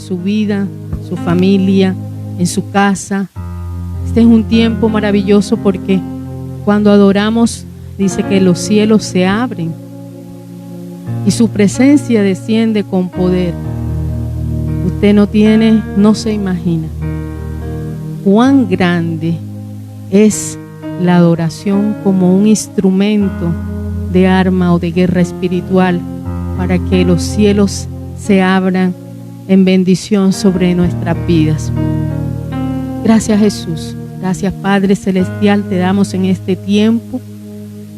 su vida, su familia, en su casa. Este es un tiempo maravilloso porque cuando adoramos, dice que los cielos se abren y su presencia desciende con poder. Usted no se imagina cuán grande es la adoración como un instrumento de arma o de guerra espiritual para que los cielos se abran en bendición sobre nuestras vidas. Gracias, Jesús. Gracias, Padre Celestial, te damos en este tiempo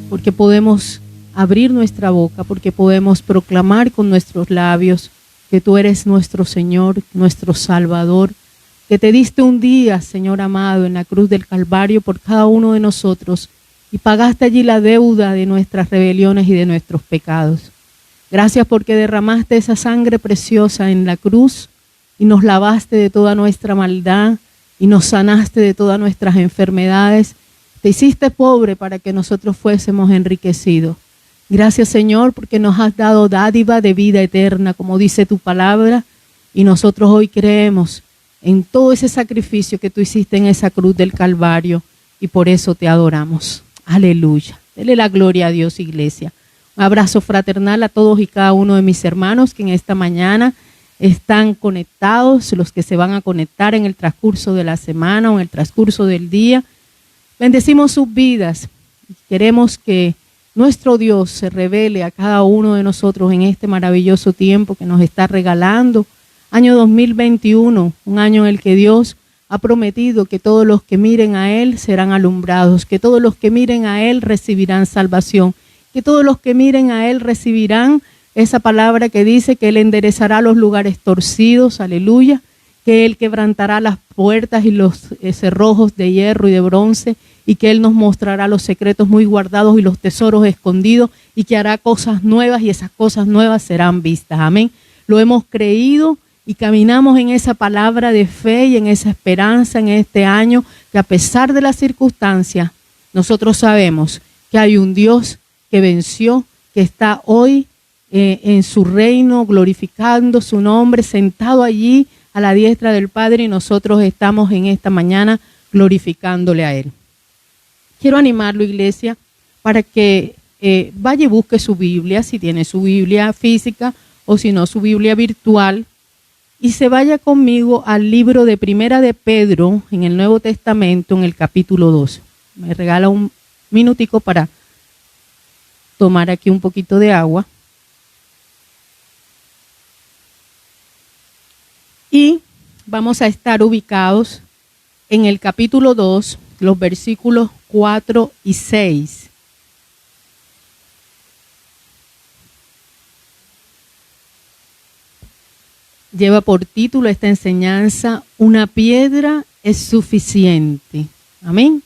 porque podemos abrir nuestra boca, porque podemos proclamar con nuestros labios que tú eres nuestro Señor, nuestro Salvador, que te diste un día, Señor amado, en la cruz del Calvario por cada uno de nosotros y pagaste allí la deuda de nuestras rebeliones y de nuestros pecados. Gracias porque derramaste esa sangre preciosa en la cruz y nos lavaste de toda nuestra maldad y nos sanaste de todas nuestras enfermedades. Te hiciste pobre para que nosotros fuésemos enriquecidos. Gracias, Señor, porque nos has dado dádiva de vida eterna, como dice tu palabra, y nosotros hoy creemos en todo ese sacrificio que tú hiciste en esa cruz del Calvario y por eso te adoramos. Aleluya. Dele la gloria a Dios, iglesia. Un abrazo fraternal a todos y cada uno de mis hermanos que en esta mañana están conectados, los que se van a conectar en el transcurso de la semana o en el transcurso del día. Bendecimos sus vidas. Queremos que nuestro Dios se revele a cada uno de nosotros en este maravilloso tiempo que nos está regalando. Año 2021, un año en el que Dios ha prometido que todos los que miren a Él serán alumbrados, que todos los que miren a Él recibirán salvación, que todos los que miren a Él recibirán esa palabra que dice que Él enderezará los lugares torcidos, aleluya, que Él quebrantará las puertas y los cerrojos de hierro y de bronce, y que Él nos mostrará los secretos muy guardados y los tesoros escondidos, y que hará cosas nuevas y esas cosas nuevas serán vistas. Amén. Lo hemos creído y caminamos en esa palabra de fe y en esa esperanza en este año, que a pesar de las circunstancias, nosotros sabemos que hay un Dios que venció, que está hoy en su reino, glorificando su nombre, sentado allí a la diestra del Padre, y nosotros estamos en esta mañana glorificándole a Él. Quiero animarlo, iglesia, para que vaya y busque su Biblia, si tiene su Biblia física o si no, su Biblia virtual, y se vaya conmigo al libro de Primera de Pedro en el Nuevo Testamento, en el capítulo 2. Me regala un minutico para tomar aquí un poquito de agua. Y vamos a estar ubicados en el capítulo 2, los versículos 4 y 6. Lleva por título esta enseñanza, una piedra es suficiente. Amén.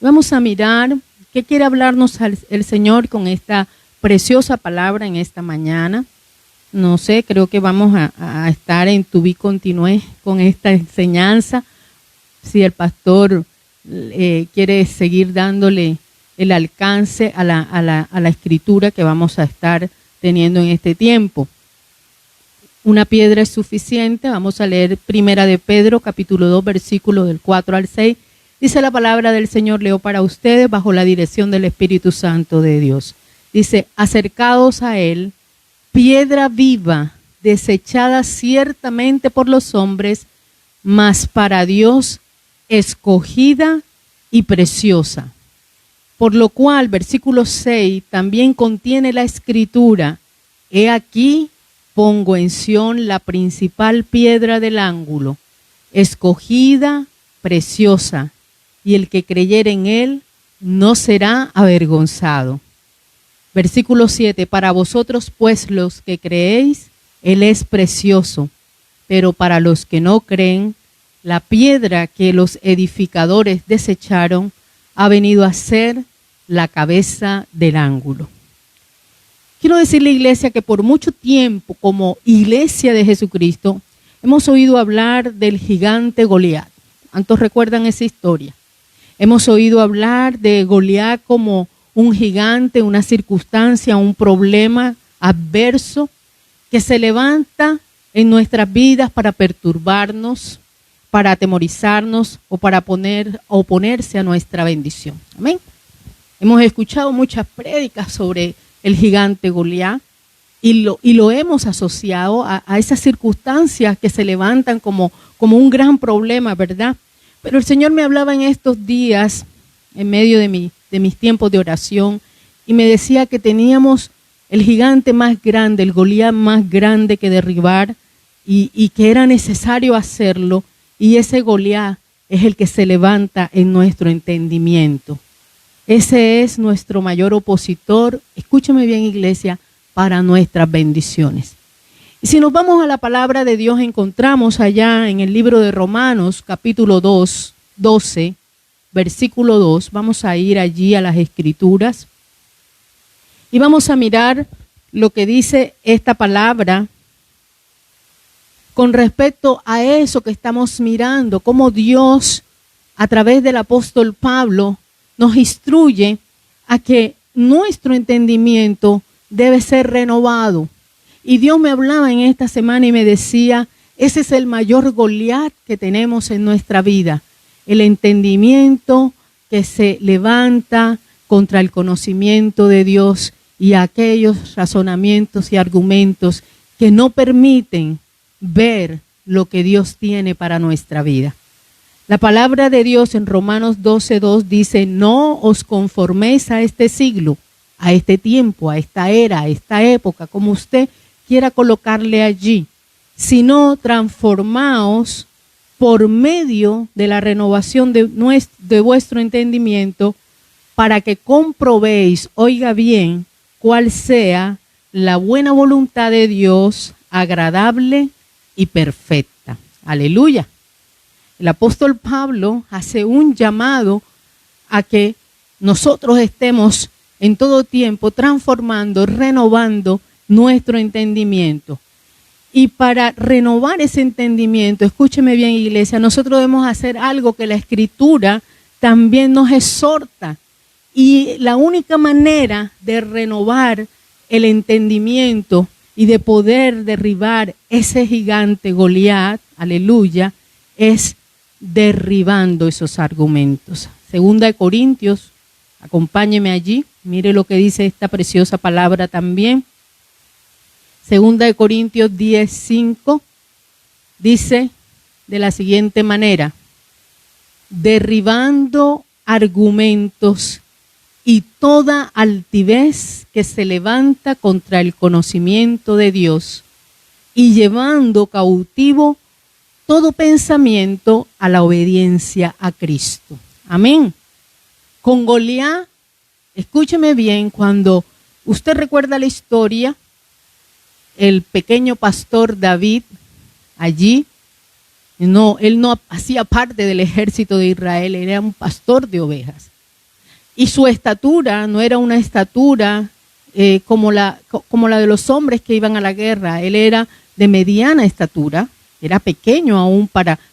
Vamos a mirar qué quiere hablarnos el Señor con esta preciosa palabra en esta mañana. No sé, creo que vamos a estar en to be continue con esta enseñanza. Si el pastor quiere seguir dándole el alcance a la escritura que vamos a estar teniendo en este tiempo. Una piedra es suficiente. Vamos a leer Primera de Pedro, capítulo 2, versículos del 4 al 6. Dice la palabra del Señor, leo para ustedes bajo la dirección del Espíritu Santo de Dios. Dice, acercaos a Él, piedra viva, desechada ciertamente por los hombres, mas para Dios escogida y preciosa. Por lo cual, versículo 6, también contiene la escritura, he aquí, pongo en Sión la principal piedra del ángulo, escogida, preciosa, y el que creyere en Él no será avergonzado. Versículo 7, para vosotros pues los que creéis, Él es precioso, pero para los que no creen, la piedra que los edificadores desecharon ha venido a ser la cabeza del ángulo. Quiero decirle, iglesia, que por mucho tiempo como iglesia de Jesucristo hemos oído hablar del gigante Goliat. ¿Cuántos recuerdan esa historia? Hemos oído hablar de Goliat como un gigante, una circunstancia, un problema adverso que se levanta en nuestras vidas para perturbarnos, para atemorizarnos o para oponerse a nuestra bendición. Amén. Hemos escuchado muchas prédicas sobre el gigante Goliat y lo hemos asociado a esas circunstancias que se levantan como un gran problema, ¿verdad? Pero el Señor me hablaba en estos días, en medio de mis tiempos de oración, y me decía que teníamos el gigante más grande, el Goliat más grande que derribar, y que era necesario hacerlo, y ese Goliat es el que se levanta en nuestro entendimiento. Ese es nuestro mayor opositor, escúchame bien, iglesia, para nuestras bendiciones. Y si nos vamos a la palabra de Dios, encontramos allá en el libro de Romanos, capítulo 12, versículo 2, vamos a ir allí a las Escrituras y vamos a mirar lo que dice esta palabra con respecto a eso que estamos mirando, cómo Dios, a través del apóstol Pablo, nos instruye a que nuestro entendimiento debe ser renovado. Y Dios me hablaba en esta semana y me decía, ese es el mayor Goliat que tenemos en nuestra vida, el entendimiento que se levanta contra el conocimiento de Dios y aquellos razonamientos y argumentos que no permiten ver lo que Dios tiene para nuestra vida. La palabra de Dios en Romanos 12:2 dice, no os conforméis a este siglo, a este tiempo, a esta era, a esta época, como usted quiera colocarle allí, sino transformaos por medio de la renovación de vuestro entendimiento para que comprobéis, oiga bien, cuál sea la buena voluntad de Dios, agradable y perfecta. Aleluya. El apóstol Pablo hace un llamado a que nosotros estemos en todo tiempo transformando, renovando nuestro entendimiento. Y para renovar ese entendimiento, escúcheme bien, iglesia, nosotros debemos hacer algo que la Escritura también nos exhorta. Y la única manera de renovar el entendimiento y de poder derribar ese gigante Goliat, aleluya, es derribando esos argumentos. Segunda de Corintios, acompáñeme allí, mire lo que dice esta preciosa palabra también. Segunda de Corintios 10:5 dice de la siguiente manera, derribando argumentos y toda altivez que se levanta contra el conocimiento de Dios y llevando cautivo todo pensamiento a la obediencia a Cristo. Amén. Con Goliat, escúcheme bien, cuando usted recuerda la historia, el pequeño pastor David allí, él no hacía parte del ejército de Israel, era un pastor de ovejas. Y su estatura no era una estatura como la de los hombres que iban a la guerra. Él era de mediana estatura, era pequeño aún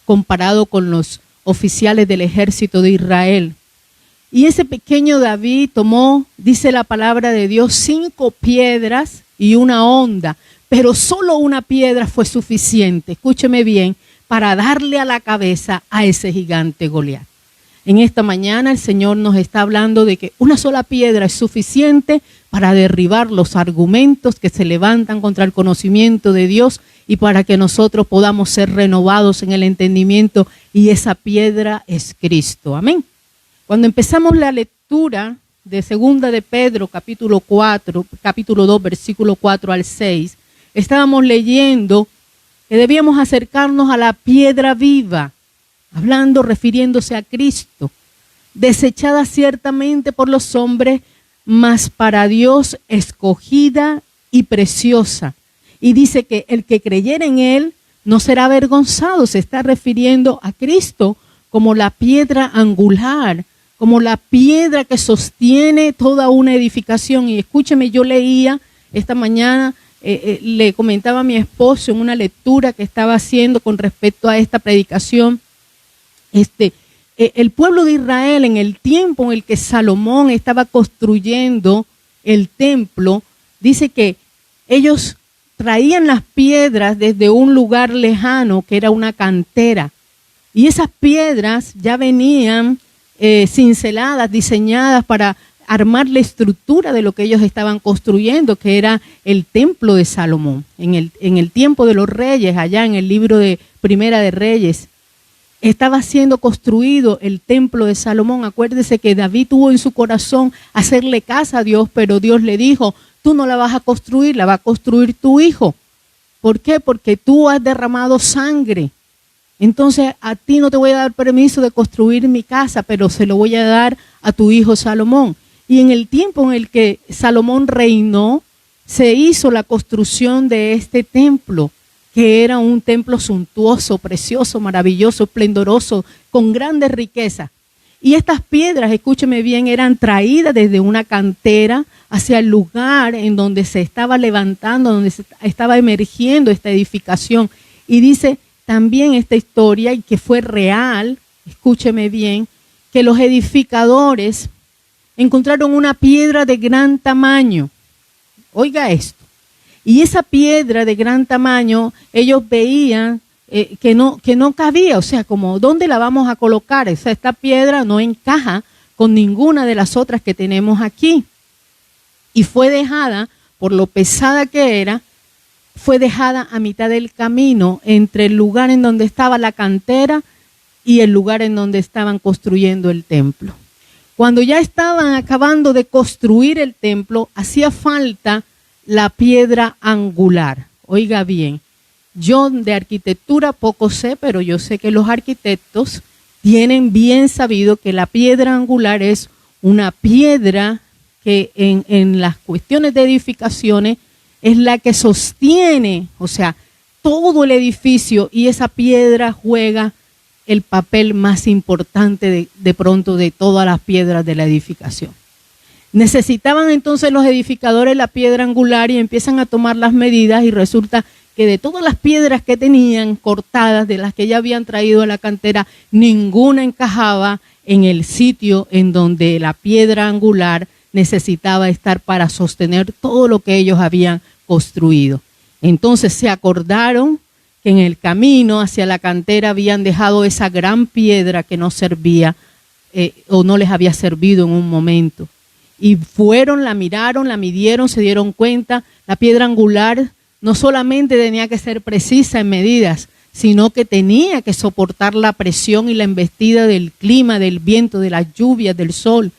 comparado con los oficiales del ejército de Israel. Y ese pequeño David tomó, dice la palabra de Dios, 5 piedras y una honda, pero solo una piedra fue suficiente, escúcheme bien, para darle a la cabeza a ese gigante Goliat. En esta mañana el Señor nos está hablando de que una sola piedra es suficiente para derribar los argumentos que se levantan contra el conocimiento de Dios y para que nosotros podamos ser renovados en el entendimiento, y esa piedra es Cristo. Amén. Cuando empezamos la lectura de Segunda de Pedro, capítulo 2, versículo 4 al 6, estábamos leyendo que debíamos acercarnos a la piedra viva, refiriéndose a Cristo, desechada ciertamente por los hombres, mas para Dios escogida y preciosa. Y dice que el que creyera en Él no será avergonzado. Se está refiriendo a Cristo como la piedra angular, como la piedra que sostiene toda una edificación. Y escúcheme, yo leía esta mañana, le comentaba a mi esposo en una lectura que estaba haciendo con respecto a esta predicación, el pueblo de Israel en el tiempo en el que Salomón estaba construyendo el templo, dice que ellos traían las piedras desde un lugar lejano que era una cantera. Y esas piedras ya venían cinceladas, diseñadas para armar la estructura de lo que ellos estaban construyendo, que era el templo de Salomón. En el tiempo de los reyes, allá en el libro de Primera de Reyes, estaba siendo construido el templo de Salomón. Acuérdese que David tuvo en su corazón hacerle casa a Dios, pero Dios le dijo: tú no la vas a construir, la va a construir tu hijo. ¿Por qué? Porque tú has derramado sangre. Entonces a ti no te voy a dar permiso de construir mi casa, pero se lo voy a dar a tu hijo Salomón. Y en el tiempo en el que Salomón reinó, se hizo la construcción de este templo, que era un templo suntuoso, precioso, maravilloso, esplendoroso, con grandes riquezas. Y estas piedras, escúcheme bien, eran traídas desde una cantera hacia el lugar en donde se estaba levantando, donde se estaba emergiendo esta edificación. Y dice también esta historia, y que fue real, escúcheme bien, que los edificadores encontraron una piedra de gran tamaño. Oiga esto. Y esa piedra de gran tamaño, ellos veían que no cabía, o sea, como ¿dónde la vamos a colocar? O sea, esta piedra no encaja con ninguna de las otras que tenemos aquí. Y fue dejada, por lo pesada que era, fue dejada a mitad del camino entre el lugar en donde estaba la cantera y el lugar en donde estaban construyendo el templo. Cuando ya estaban acabando de construir el templo, hacía falta la piedra angular. Oiga bien, yo de arquitectura poco sé, pero yo sé que los arquitectos tienen bien sabido que la piedra angular es una piedra que en las cuestiones de edificaciones es la que sostiene, o sea, todo el edificio, y esa piedra juega el papel más importante de pronto de todas las piedras de la edificación. Necesitaban entonces los edificadores la piedra angular y empiezan a tomar las medidas, y resulta que de todas las piedras que tenían cortadas, de las que ya habían traído a la cantera, ninguna encajaba en el sitio en donde la piedra angular necesitaba estar para sostener todo lo que ellos habían construido. Entonces se acordaron que en el camino hacia la cantera habían dejado esa gran piedra que no servía o no les había servido en un momento. Y fueron, la miraron, la midieron, se dieron cuenta, la piedra angular no solamente tenía que ser precisa en medidas, sino que tenía que soportar la presión y la embestida del clima, del viento, de las lluvias, del sol.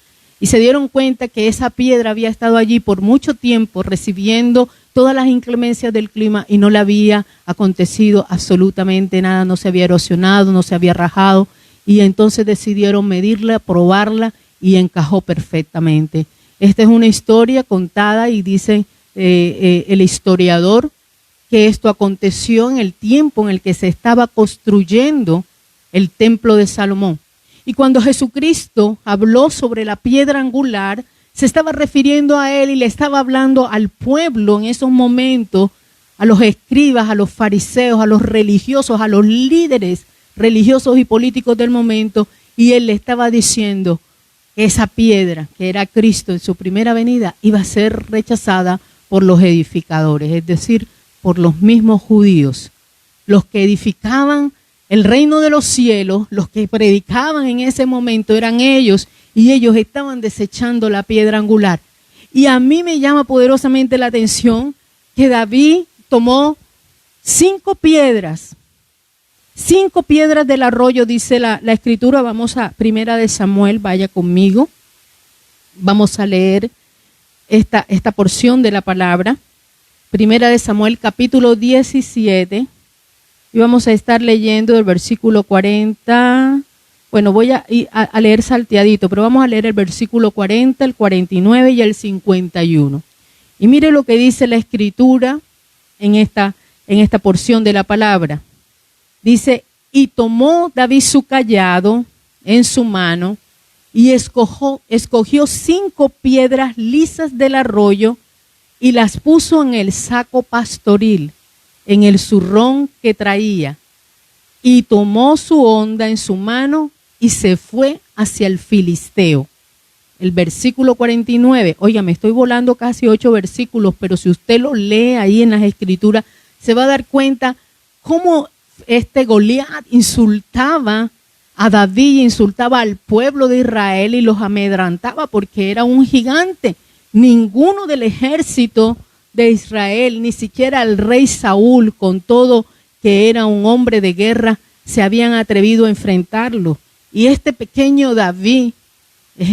Y se dieron cuenta que esa piedra había estado allí por mucho tiempo recibiendo todas las inclemencias del clima y no le había acontecido absolutamente nada, no se había erosionado, no se había rajado. Y entonces decidieron medirla, probarla, y encajó perfectamente. Esta es una historia contada, y dice el historiador que esto aconteció en el tiempo en el que se estaba construyendo el templo de Salomón. Y cuando Jesucristo habló sobre la piedra angular, se estaba refiriendo a él y le estaba hablando al pueblo en esos momentos, a los escribas, a los fariseos, a los religiosos, a los líderes religiosos y políticos del momento, y él le estaba diciendo que esa piedra, que era Cristo en su primera venida, iba a ser rechazada por los edificadores, es decir, por los mismos judíos, los que edificaban el reino de los cielos, los que predicaban en ese momento eran ellos, y ellos estaban desechando la piedra angular. Y a mí me llama poderosamente la atención que David tomó 5 piedras del arroyo, dice la escritura. Vamos a Primera de Samuel, vaya conmigo. Vamos a leer esta porción de la palabra. Primera de Samuel, capítulo 17. Y vamos a estar leyendo el versículo 40. Bueno, voy a leer salteadito, pero vamos a leer el versículo 40, el 49 y el 51. Y mire lo que dice la escritura en esta porción de la palabra. Dice: y tomó David su cayado en su mano y escogió 5 piedras lisas del arroyo y las puso en el saco pastoril, en el zurrón que traía, y tomó su honda en su mano y se fue hacia el filisteo. el versículo 49, oiga, me estoy volando casi 8 versículos, pero si usted lo lee ahí en las escrituras, se va a dar cuenta cómo este Goliat insultaba a David, insultaba al pueblo de Israel y los amedrantaba porque era un gigante. Ninguno del ejército de Israel, ni siquiera el rey Saúl, con todo que era un hombre de guerra, se habían atrevido a enfrentarlo. Y este pequeño David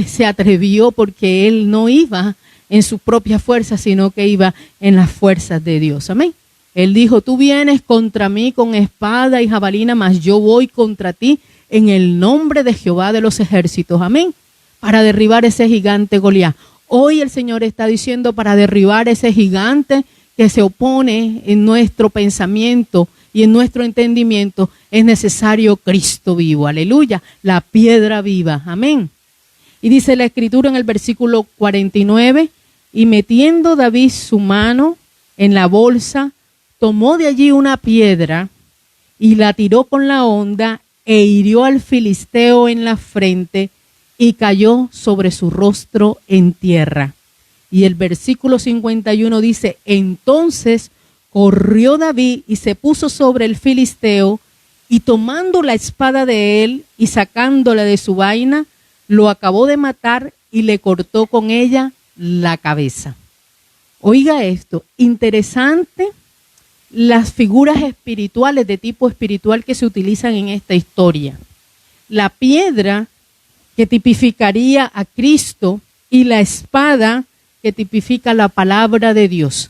se atrevió porque él no iba en su propia fuerza, sino que iba en las fuerzas de Dios. Amén. Él dijo, tú vienes contra mí con espada y jabalina, mas yo voy contra ti en el nombre de Jehová de los ejércitos. Amén. Para derribar ese gigante Goliat. Hoy el Señor está diciendo, para derribar ese gigante que se opone en nuestro pensamiento y en nuestro entendimiento, es necesario Cristo vivo. Aleluya. La piedra viva. Amén. Y dice la escritura en el versículo 49, y metiendo David su mano en la bolsa, tomó de allí una piedra y la tiró con la honda e hirió al filisteo en la frente y cayó sobre su rostro en tierra. Y el versículo 51 dice, entonces corrió David y se puso sobre el filisteo y tomando la espada de él y sacándola de su vaina, lo acabó de matar y le cortó con ella la cabeza. Oiga esto, interesante las figuras espirituales de tipo espiritual que se utilizan en esta historia. La piedra que tipificaría a Cristo y la espada que tipifica la palabra de Dios.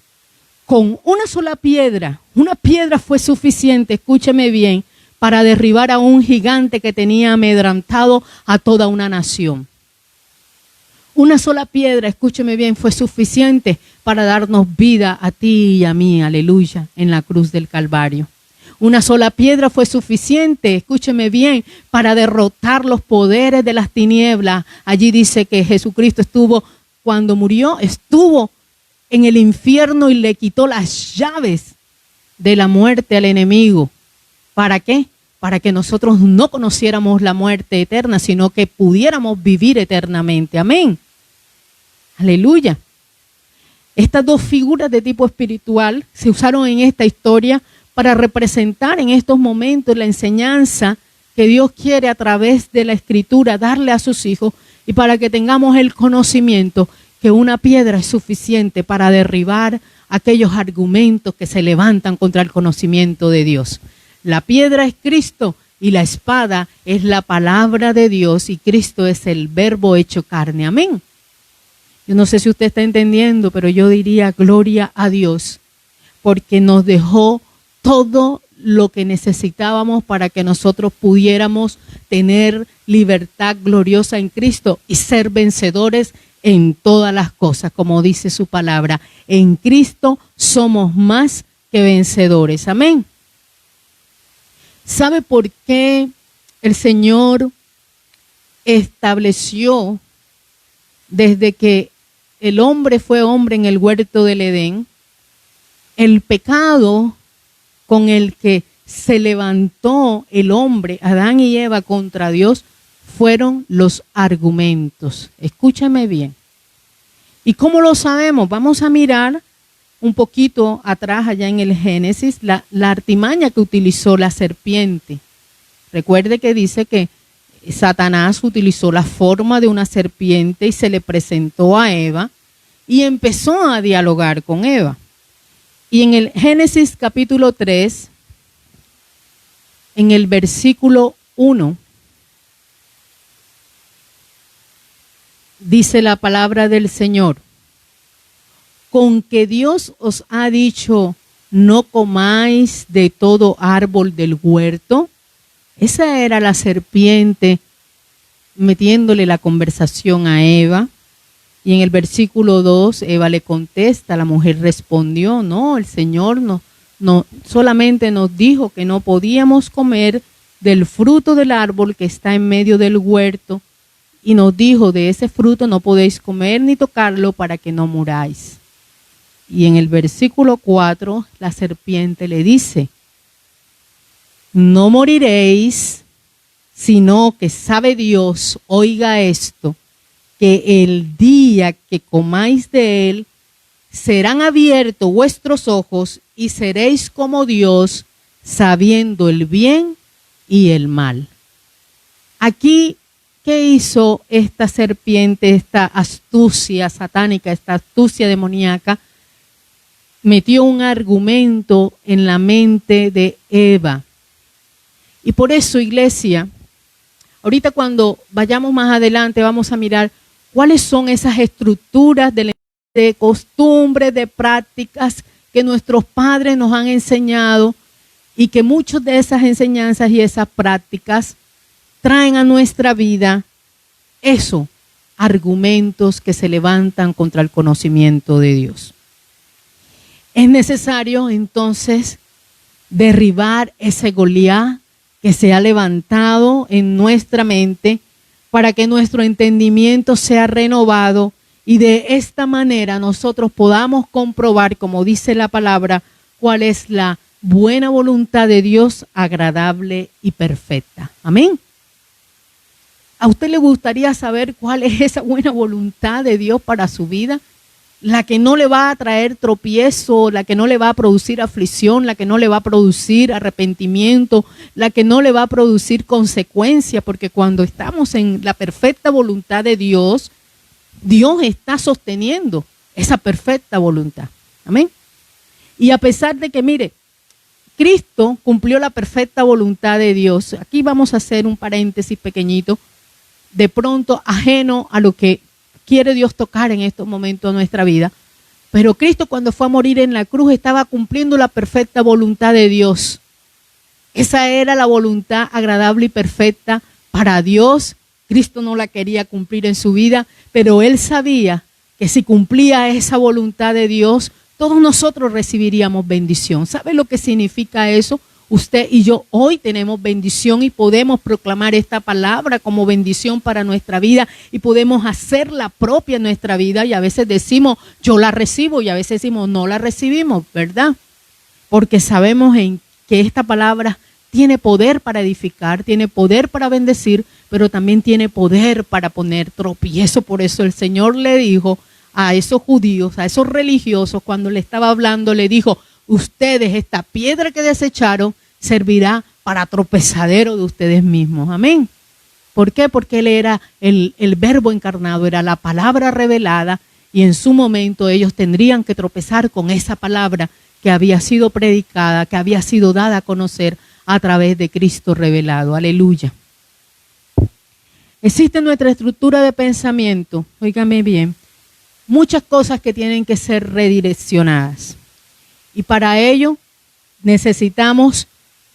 Con una sola piedra, una piedra fue suficiente, escúcheme bien, para derribar a un gigante que tenía amedrantado a toda una nación. Una sola piedra, escúcheme bien, fue suficiente para darnos vida a ti y a mí, aleluya, en la cruz del Calvario. Una sola piedra fue suficiente, escúcheme bien, para derrotar los poderes de las tinieblas. Allí dice que Jesucristo estuvo, cuando murió, estuvo en el infierno y le quitó las llaves de la muerte al enemigo. ¿Para qué? Para que nosotros no conociéramos la muerte eterna, sino que pudiéramos vivir eternamente. Amén. Aleluya. Estas dos figuras de tipo espiritual se usaron en esta historia para representar en estos momentos la enseñanza que Dios quiere a través de la Escritura darle a sus hijos y para que tengamos el conocimiento que una piedra es suficiente para derribar aquellos argumentos que se levantan contra el conocimiento de Dios. La piedra es Cristo y la espada es la palabra de Dios y Cristo es el verbo hecho carne. Amén. Yo no sé si usted está entendiendo, pero yo diría gloria a Dios porque nos dejó todo lo que necesitábamos para que nosotros pudiéramos tener libertad gloriosa en Cristo y ser vencedores en todas las cosas, como dice su palabra. En Cristo somos más que vencedores. Amén. ¿Sabe por qué el Señor estableció desde que el hombre fue hombre en el huerto del Edén, el pecado con el que se levantó el hombre, Adán y Eva, contra Dios, fueron los argumentos? Escúchame bien. ¿Y cómo lo sabemos? Vamos a mirar un poquito atrás, allá en el Génesis, la artimaña que utilizó la serpiente. Recuerde que dice que Satanás utilizó la forma de una serpiente y se le presentó a Eva y empezó a dialogar con Eva. Y en el Génesis capítulo 3, en el versículo 1, dice la palabra del Señor: con que Dios os ha dicho, no comáis de todo árbol del huerto. Esa era la serpiente metiéndole la conversación a Eva. Y en el versículo 2, Eva le contesta, la mujer respondió, no, el Señor no solamente nos dijo que no podíamos comer del fruto del árbol que está en medio del huerto, y nos dijo, de ese fruto no podéis comer ni tocarlo para que no muráis. Y en el versículo 4, la serpiente le dice, no moriréis, sino que sabe Dios, oiga esto, que el día que comáis de él, serán abiertos vuestros ojos y seréis como Dios, sabiendo el bien y el mal. Aquí, ¿qué hizo esta serpiente, esta astucia satánica, esta astucia demoníaca? Metió un argumento en la mente de Eva. Y por eso, iglesia, ahorita cuando vayamos más adelante vamos a mirar cuáles son esas estructuras de costumbres, de prácticas que nuestros padres nos han enseñado y que muchas de esas enseñanzas y esas prácticas traen a nuestra vida argumentos que se levantan contra el conocimiento de Dios. Es necesario entonces derribar ese Goliat que se ha levantado en nuestra mente para que nuestro entendimiento sea renovado y de esta manera nosotros podamos comprobar, como dice la palabra, cuál es la buena voluntad de Dios, agradable y perfecta. Amén. ¿A usted le gustaría saber cuál es esa buena voluntad de Dios para su vida? La que no le va a traer tropiezo, la que no le va a producir aflicción, la que no le va a producir arrepentimiento, la que no le va a producir consecuencia, porque cuando estamos en la perfecta voluntad de Dios, Dios está sosteniendo esa perfecta voluntad. Amén. Y a pesar de que, mire, Cristo cumplió la perfecta voluntad de Dios. Aquí vamos a hacer un paréntesis pequeñito, de pronto ajeno a lo que quiere Dios tocar en estos momentos de nuestra vida. Pero Cristo, cuando fue a morir en la cruz, estaba cumpliendo la perfecta voluntad de Dios. Esa era la voluntad agradable y perfecta para Dios. Cristo no la quería cumplir en su vida, pero Él sabía que si cumplía esa voluntad de Dios, todos nosotros recibiríamos bendición. ¿Sabe lo que significa eso? Usted y yo hoy tenemos bendición y podemos proclamar esta palabra como bendición para nuestra vida y podemos hacerla propia en nuestra vida, y a veces decimos yo la recibo y a veces decimos no la recibimos, ¿verdad? Porque sabemos que esta palabra tiene poder para edificar, tiene poder para bendecir, pero también tiene poder para poner tropiezo. Por eso el Señor le dijo a esos judíos, a esos religiosos, cuando le estaba hablando, le dijo: ustedes, esta piedra que desecharon, servirá para tropezadero de ustedes mismos. Amén. ¿Por qué? Porque Él era el verbo encarnado, era la palabra revelada, y en su momento ellos tendrían que tropezar con esa palabra que había sido predicada, que había sido dada a conocer a través de Cristo revelado. Aleluya. Existe en nuestra estructura de pensamiento, óigame bien, muchas cosas que tienen que ser redireccionadas. Y para ello necesitamos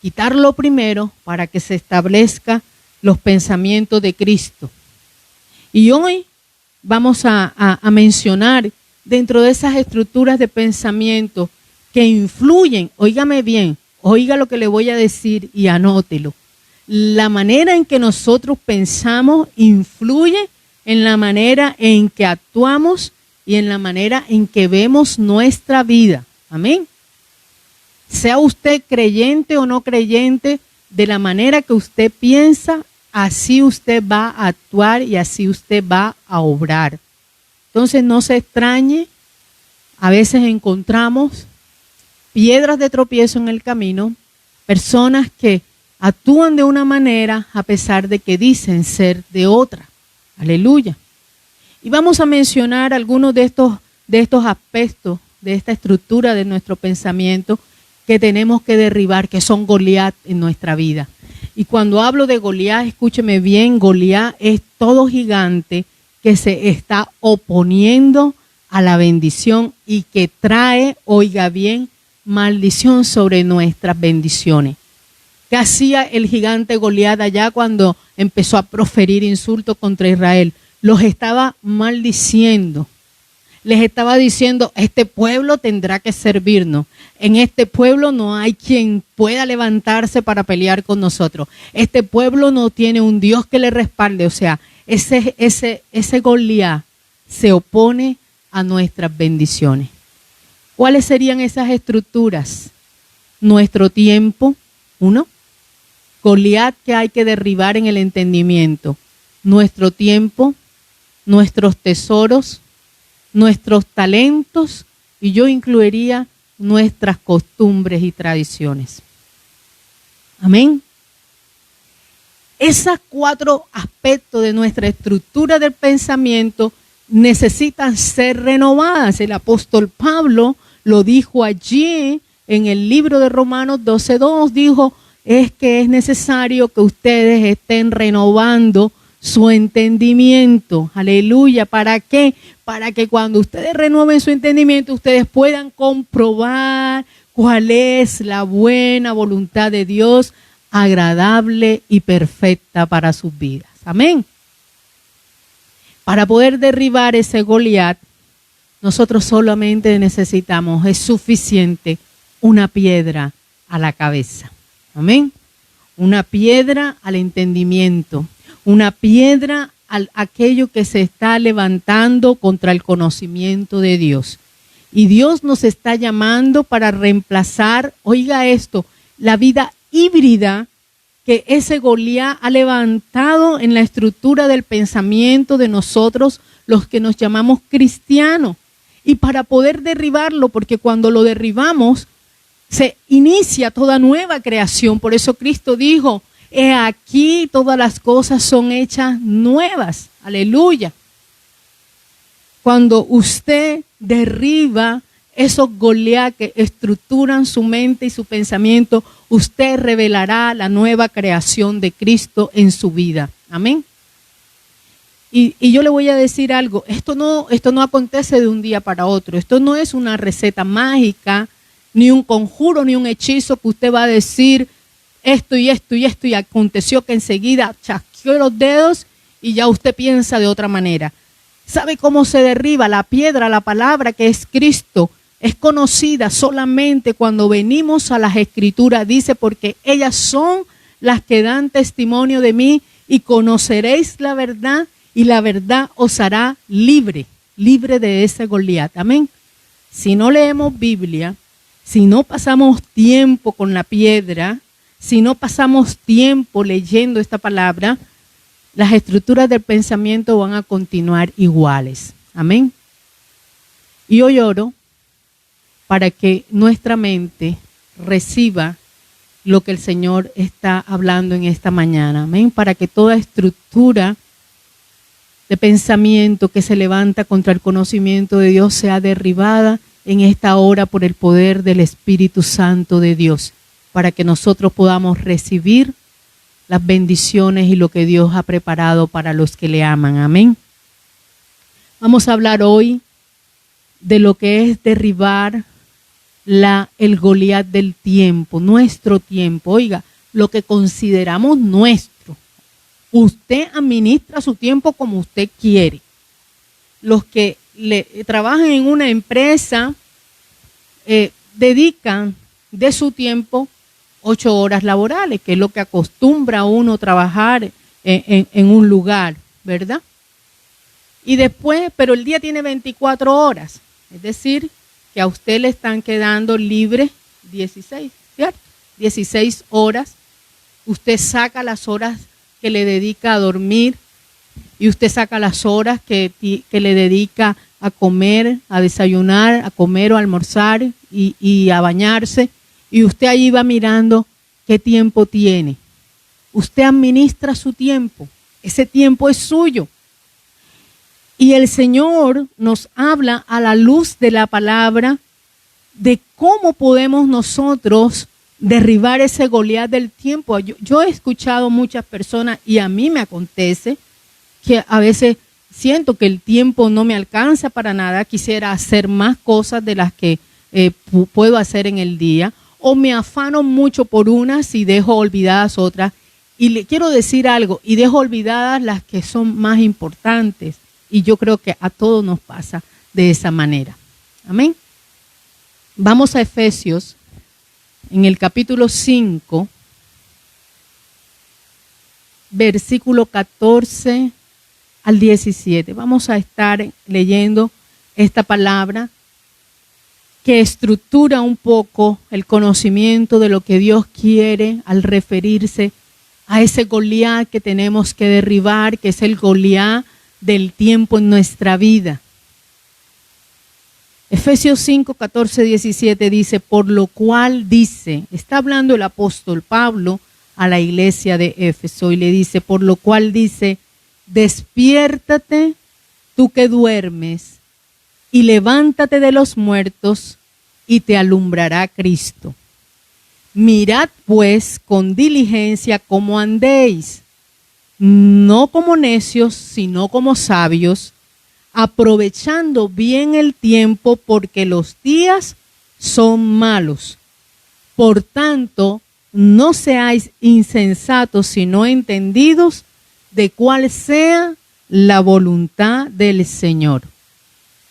quitarlo primero para que se establezcan los pensamientos de Cristo. Y hoy vamos a mencionar dentro de esas estructuras de pensamiento que influyen, óigame bien, oiga lo que le voy a decir y anótelo. La manera en que nosotros pensamos influye en la manera en que actuamos y en la manera en que vemos nuestra vida. Amén. Sea usted creyente o no creyente, de la manera que usted piensa, así usted va a actuar y así usted va a obrar. Entonces no se extrañe, a veces encontramos piedras de tropiezo en el camino, personas que actúan de una manera a pesar de que dicen ser de otra. Aleluya. Y vamos a mencionar algunos de estos aspectos de esta estructura de nuestro pensamiento que tenemos que derribar, que son Goliat en nuestra vida. Y cuando hablo de Goliat, escúcheme bien, Goliat es todo gigante que se está oponiendo a la bendición y que trae, oiga bien, maldición sobre nuestras bendiciones. ¿Qué hacía el gigante Goliat allá cuando empezó a proferir insultos contra Israel? Los estaba maldiciendo. Les estaba diciendo: este pueblo tendrá que servirnos. En este pueblo no hay quien pueda levantarse para pelear con nosotros. Este pueblo no tiene un Dios que le respalde. O sea, ese Goliat se opone a nuestras bendiciones. ¿Cuáles serían esas estructuras? Nuestro tiempo, uno. Goliat que hay que derribar en el entendimiento. Nuestro tiempo, nuestros tesoros, nuestros talentos y yo incluiría nuestras costumbres y tradiciones. Amén. Esos 4 aspectos de nuestra estructura del pensamiento necesitan ser renovadas. El apóstol Pablo lo dijo allí en el libro de Romanos 12:2, dijo, es que es necesario que ustedes estén renovando su entendimiento. Aleluya. ¿Para qué? Para que cuando ustedes renueven su entendimiento, ustedes puedan comprobar cuál es la buena voluntad de Dios, agradable y perfecta para sus vidas. Amén. Para poder derribar ese Goliat, nosotros solamente necesitamos, es suficiente, una piedra a la cabeza. Amén. Una piedra al entendimiento. Una piedra a aquello que se está levantando contra el conocimiento de Dios. Y Dios nos está llamando para reemplazar, oiga esto, la vida híbrida que ese Goliat ha levantado en la estructura del pensamiento de nosotros, los que nos llamamos cristianos. Y para poder derribarlo, porque cuando lo derribamos, se inicia toda nueva creación. Por eso Cristo dijo, he aquí todas las cosas son hechas nuevas. Aleluya. Cuando usted derriba esos Goliat que estructuran su mente y su pensamiento, usted revelará la nueva creación de Cristo en su vida. Amén. Y yo le voy a decir algo, esto no acontece de un día para otro. Esto no es una receta mágica, ni un conjuro, ni un hechizo que usted va a decir esto y esto y esto, y aconteció que enseguida chasqueó los dedos y ya usted piensa de otra manera. ¿Sabe cómo se derriba la piedra, la palabra que es Cristo? Es conocida solamente cuando venimos a las Escrituras. Dice, porque ellas son las que dan testimonio de mí y conoceréis la verdad y la verdad os hará libre de ese Goliat. Amén. Si no leemos Biblia, si no pasamos tiempo con la piedra, si no pasamos tiempo leyendo esta palabra, las estructuras del pensamiento van a continuar iguales. Amén. Y hoy oro para que nuestra mente reciba lo que el Señor está hablando en esta mañana. Amén. Para que toda estructura de pensamiento que se levanta contra el conocimiento de Dios sea derribada en esta hora por el poder del Espíritu Santo de Dios, para que nosotros podamos recibir las bendiciones y lo que Dios ha preparado para los que le aman. Amén. Vamos a hablar hoy de lo que es derribar el Goliat del tiempo, nuestro tiempo. Oiga, lo que consideramos nuestro. Usted administra su tiempo como usted quiere. Los que trabajan en una empresa dedican de su tiempo 8 horas laborales, que es lo que acostumbra uno trabajar en un lugar, ¿verdad? Y después, pero el día tiene 24 horas, es decir, que a usted le están quedando libres 16, ¿cierto? 16 horas. Usted saca las horas que le dedica a dormir y usted saca las horas que le dedica a comer, a desayunar, a comer o a almorzar y a bañarse. Y usted allí va mirando qué tiempo tiene. Usted administra su tiempo. Ese tiempo es suyo. Y el Señor nos habla a la luz de la palabra de cómo podemos nosotros derribar ese Goliat del tiempo. Yo he escuchado muchas personas y a mí me acontece que a veces siento que el tiempo no me alcanza para nada. Quisiera hacer más cosas de las que puedo hacer en el día. O me afano mucho por unas y dejo olvidadas otras. Y le quiero decir algo, y dejo olvidadas las que son más importantes. Y yo creo que a todos nos pasa de esa manera. Amén. Vamos a Efesios, en el capítulo 5, versículo 14 al 17. Vamos a estar leyendo esta palabra que estructura un poco el conocimiento de lo que Dios quiere al referirse a ese Goliat que tenemos que derribar, que es el Goliat del tiempo en nuestra vida. Efesios 5, 14, 17 dice, por lo cual dice, está hablando el apóstol Pablo a la iglesia de Éfeso y le dice, por lo cual dice, despiértate tú que duermes y levántate de los muertos y te alumbrará Cristo. Mirad pues con diligencia cómo andéis, no como necios, sino como sabios, aprovechando bien el tiempo porque los días son malos. Por tanto, no seáis insensatos, sino entendidos de cuál sea la voluntad del Señor.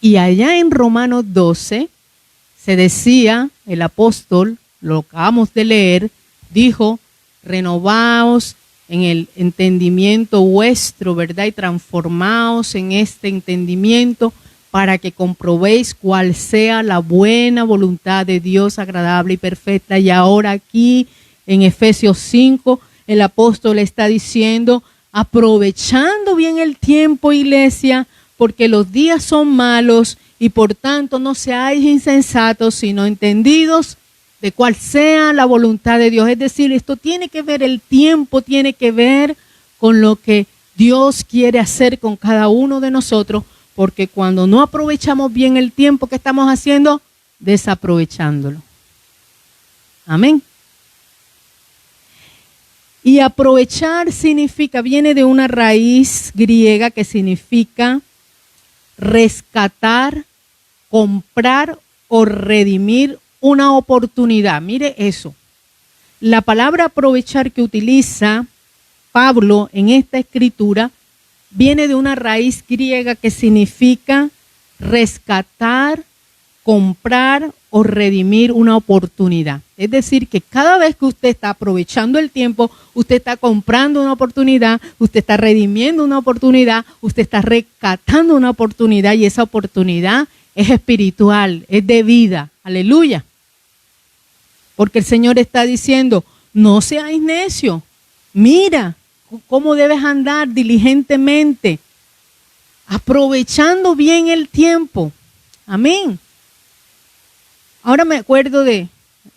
Y allá en Romanos 12 se decía, el apóstol, lo acabamos de leer, dijo, renovaos en el entendimiento vuestro, ¿verdad? Y transformaos en este entendimiento para que comprobéis cuál sea la buena voluntad de Dios agradable y perfecta. Y ahora aquí en Efesios 5, el apóstol está diciendo, aprovechando bien el tiempo, iglesia, porque los días son malos y por tanto no seáis insensatos, sino entendidos de cuál sea la voluntad de Dios. Es decir, esto tiene que ver, el tiempo tiene que ver con lo que Dios quiere hacer con cada uno de nosotros, porque cuando no aprovechamos bien el tiempo, ¿qué estamos haciendo? Desaprovechándolo. Amén. Y aprovechar significa, viene de una raíz griega que significa rescatar, comprar o redimir una oportunidad. Mire eso. La palabra aprovechar que utiliza Pablo en esta escritura viene de una raíz griega que significa rescatar, comprar o redimir una oportunidad. Es decir, que cada vez que usted está aprovechando el tiempo, usted está comprando una oportunidad, usted está redimiendo una oportunidad, usted está rescatando una oportunidad y esa oportunidad es espiritual, es de vida. Aleluya. Porque el Señor está diciendo, no seáis necios, mira cómo debes andar diligentemente, aprovechando bien el tiempo. Amén. Ahora me acuerdo de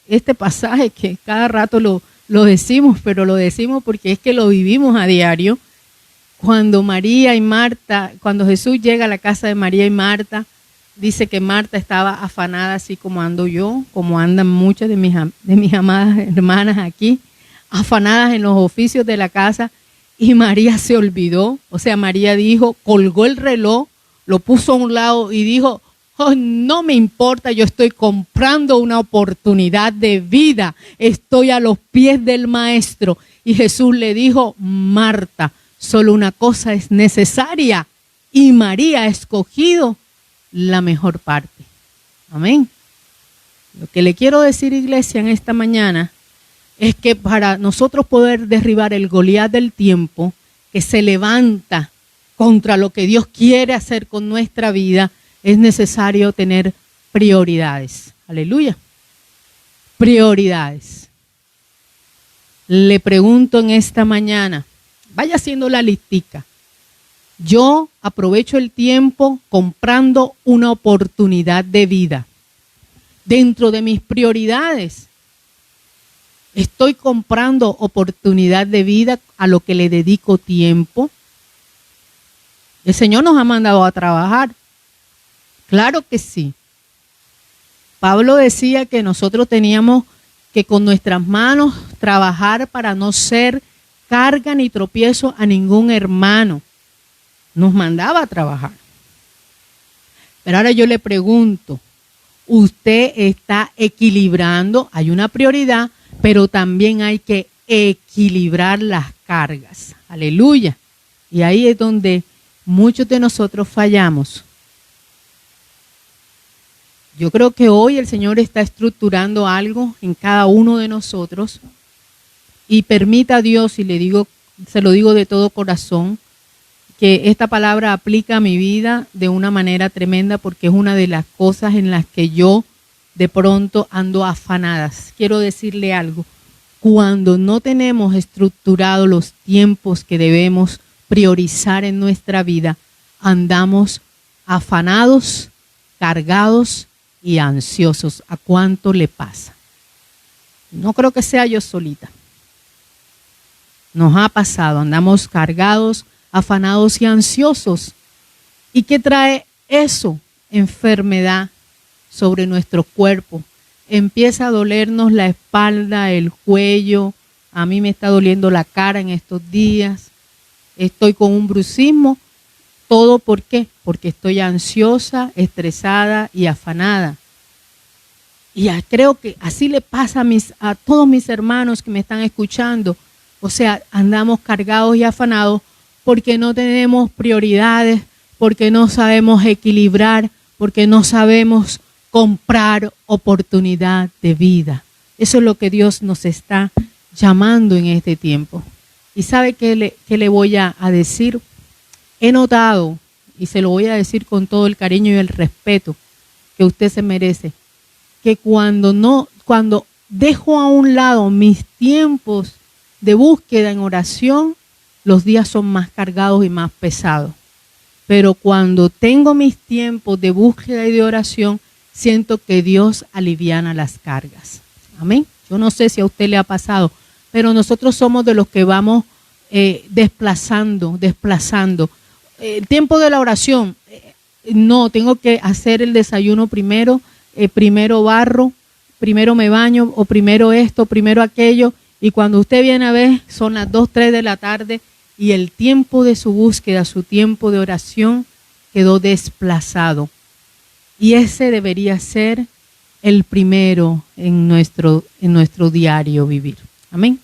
este pasaje que cada rato lo decimos, pero lo decimos porque es que lo vivimos a diario. Cuando María y Marta, cuando Jesús llega a la casa de María y Marta, dice que Marta estaba afanada así como ando yo, como andan muchas de mis amadas hermanas aquí, afanadas en los oficios de la casa, y María se olvidó. O sea, María dijo, colgó el reloj, lo puso a un lado y dijo, oh, no me importa, yo estoy comprando una oportunidad de vida, estoy a los pies del Maestro. Y Jesús le dijo, Marta, solo una cosa es necesaria y María ha escogido la mejor parte. Amén. Lo que le quiero decir, iglesia, en esta mañana es que para nosotros poder derribar el Goliat del tiempo que se levanta contra lo que Dios quiere hacer con nuestra vida, es necesario tener prioridades. Aleluya. Prioridades. Le pregunto en esta mañana, vaya haciendo la listica. Yo aprovecho el tiempo comprando una oportunidad de vida. Dentro de mis prioridades, estoy comprando oportunidad de vida a lo que le dedico tiempo. El Señor nos ha mandado a trabajar. Claro que sí. Pablo decía que nosotros teníamos que con nuestras manos trabajar para no ser carga ni tropiezo a ningún hermano. Nos mandaba a trabajar. Pero ahora yo le pregunto, ¿usted está equilibrando? Hay una prioridad, pero también hay que equilibrar las cargas. Aleluya. Y ahí es donde muchos de nosotros fallamos. Yo creo que hoy el Señor está estructurando algo en cada uno de nosotros y permita a Dios, y se lo digo de todo corazón, que esta palabra aplica a mi vida de una manera tremenda porque es una de las cosas en las que yo de pronto ando afanadas. Quiero decirle algo, cuando no tenemos estructurados los tiempos que debemos priorizar en nuestra vida, andamos afanados, cargados y ansiosos. ¿A cuánto le pasa? No creo que sea yo solita. Nos ha pasado, andamos cargados, afanados y ansiosos. ¿Y qué trae eso? Enfermedad sobre nuestro cuerpo. Empieza a dolernos la espalda, el cuello. A mí me está doliendo la cara en estos días. Estoy con un bruxismo. ¿Todo por qué? Porque estoy ansiosa, estresada y afanada. Y creo que así le pasa a todos mis hermanos que me están escuchando. O sea, andamos cargados y afanados porque no tenemos prioridades, porque no sabemos equilibrar, porque no sabemos comprar oportunidad de vida. Eso es lo que Dios nos está llamando en este tiempo. ¿Y sabe qué le voy a decir? He notado, y se lo voy a decir con todo el cariño y el respeto que usted se merece, que cuando dejo a un lado mis tiempos de búsqueda en oración, los días son más cargados y más pesados. Pero cuando tengo mis tiempos de búsqueda y de oración, siento que Dios aliviana las cargas. Amén. Yo no sé si a usted le ha pasado, pero nosotros somos de los que vamos desplazando. El tiempo de la oración, no, tengo que hacer el desayuno primero, primero barro, primero me baño, o primero esto, primero aquello, y cuando usted viene a ver, son las 2, 3 de la tarde, y el tiempo de su búsqueda, su tiempo de oración, quedó desplazado. Y ese debería ser el primero en nuestro diario vivir. Amén.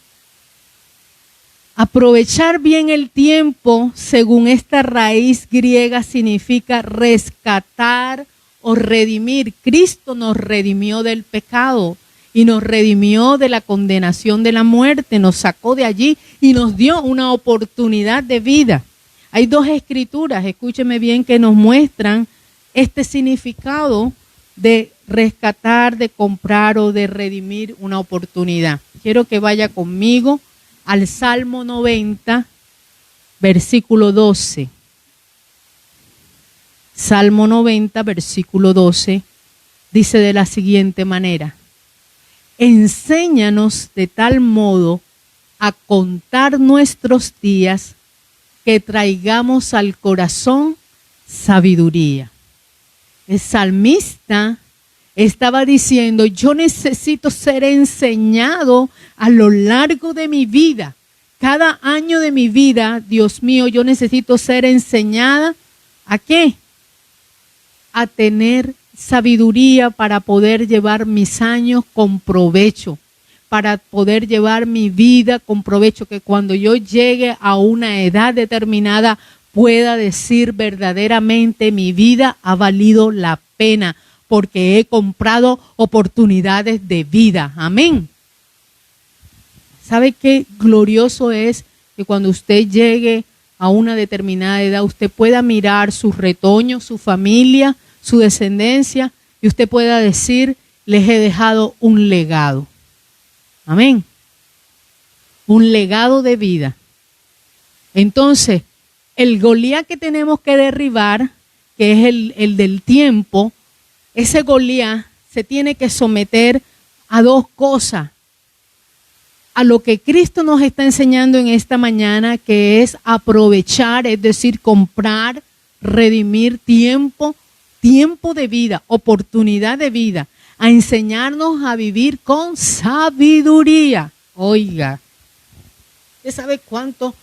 Aprovechar bien el tiempo, según esta raíz griega, significa rescatar o redimir. Cristo nos redimió del pecado y nos redimió de la condenación de la muerte, nos sacó de allí y nos dio una oportunidad de vida. Hay 2 escrituras, escúcheme bien, que nos muestran este significado de rescatar, de comprar o de redimir una oportunidad. Quiero que vaya conmigo al Salmo 90, versículo 12. Salmo 90, versículo 12, dice de la siguiente manera: enséñanos de tal modo a contar nuestros días que traigamos al corazón sabiduría. El salmista estaba diciendo, yo necesito ser enseñado a lo largo de mi vida. Cada año de mi vida, Dios mío, yo necesito ser enseñada ¿a qué? A tener sabiduría para poder llevar mis años con provecho, para poder llevar mi vida con provecho, que cuando yo llegue a una edad determinada pueda decir verdaderamente mi vida ha valido la pena porque he comprado oportunidades de vida. Amén. ¿Sabe qué glorioso es que cuando usted llegue a una determinada edad usted pueda mirar sus retoños, su familia, su descendencia y usted pueda decir, les he dejado un legado? Amén. Un legado de vida. Entonces, el Goliat que tenemos que derribar, que es el del tiempo, ese Goliat se tiene que someter a 2 cosas. A lo que Cristo nos está enseñando en esta mañana, que es aprovechar, es decir, comprar, redimir tiempo de vida, oportunidad de vida, a enseñarnos a vivir con sabiduría. Oiga, ¿usted sabe cuánto?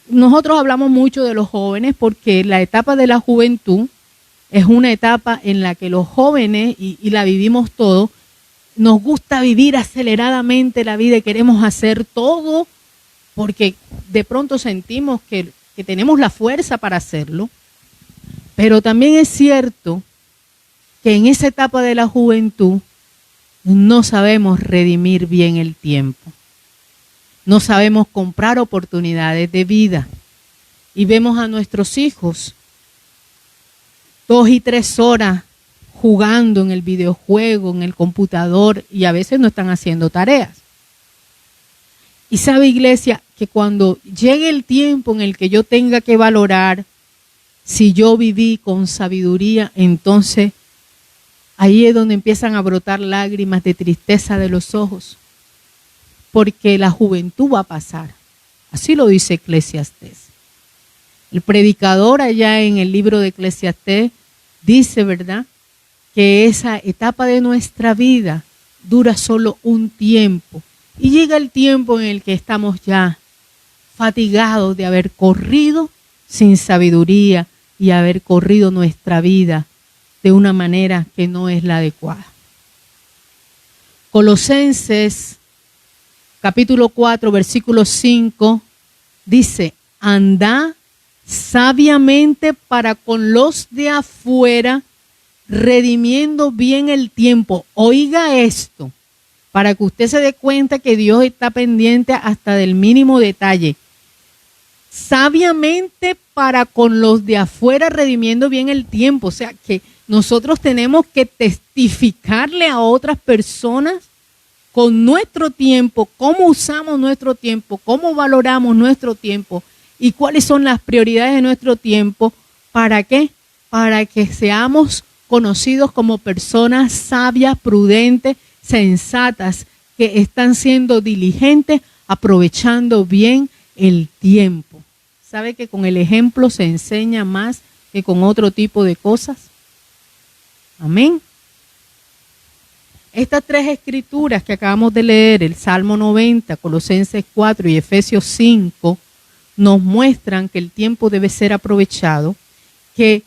Nosotros hablamos mucho de los jóvenes porque la etapa de la juventud es una etapa en la que los jóvenes, y la vivimos todos, nos gusta vivir aceleradamente la vida y queremos hacer todo porque de pronto sentimos que tenemos la fuerza para hacerlo. Pero también es cierto que en esa etapa de la juventud no sabemos redimir bien el tiempo. No sabemos comprar oportunidades de vida. Y vemos a nuestros hijos 2 y 3 horas jugando en el videojuego, en el computador, y a veces no están haciendo tareas. Y sabe, iglesia, que cuando llegue el tiempo en el que yo tenga que valorar Si yo viví con sabiduría, entonces ahí es donde empiezan a brotar lágrimas de tristeza de los ojos, porque la juventud va a pasar. Así lo dice Eclesiastés. El predicador allá en el libro de Eclesiastés dice, ¿verdad?, que esa etapa de nuestra vida dura solo un tiempo. Y llega el tiempo en el que estamos ya fatigados de haber corrido sin sabiduría y haber corrido nuestra vida de una manera que no es la adecuada. Colosenses capítulo 4, versículo 5 dice: andad sabiamente para con los de afuera, redimiendo bien el tiempo. Oiga esto, para que usted se dé cuenta que Dios está pendiente hasta del mínimo detalle. Sabiamente para con los de afuera, redimiendo bien el tiempo. O sea que nosotros tenemos que testificarle a otras personas con nuestro tiempo, cómo usamos nuestro tiempo, cómo valoramos nuestro tiempo y cuáles son las prioridades de nuestro tiempo. ¿Para qué? Para que seamos conocidos como personas sabias, prudentes, sensatas, que están siendo diligentes, aprovechando bien el tiempo. ¿Sabe que con el ejemplo se enseña más que con otro tipo de cosas? Amén. Estas tres escrituras que acabamos de leer, el Salmo 90, Colosenses 4 y Efesios 5, nos muestran que el tiempo debe ser aprovechado, que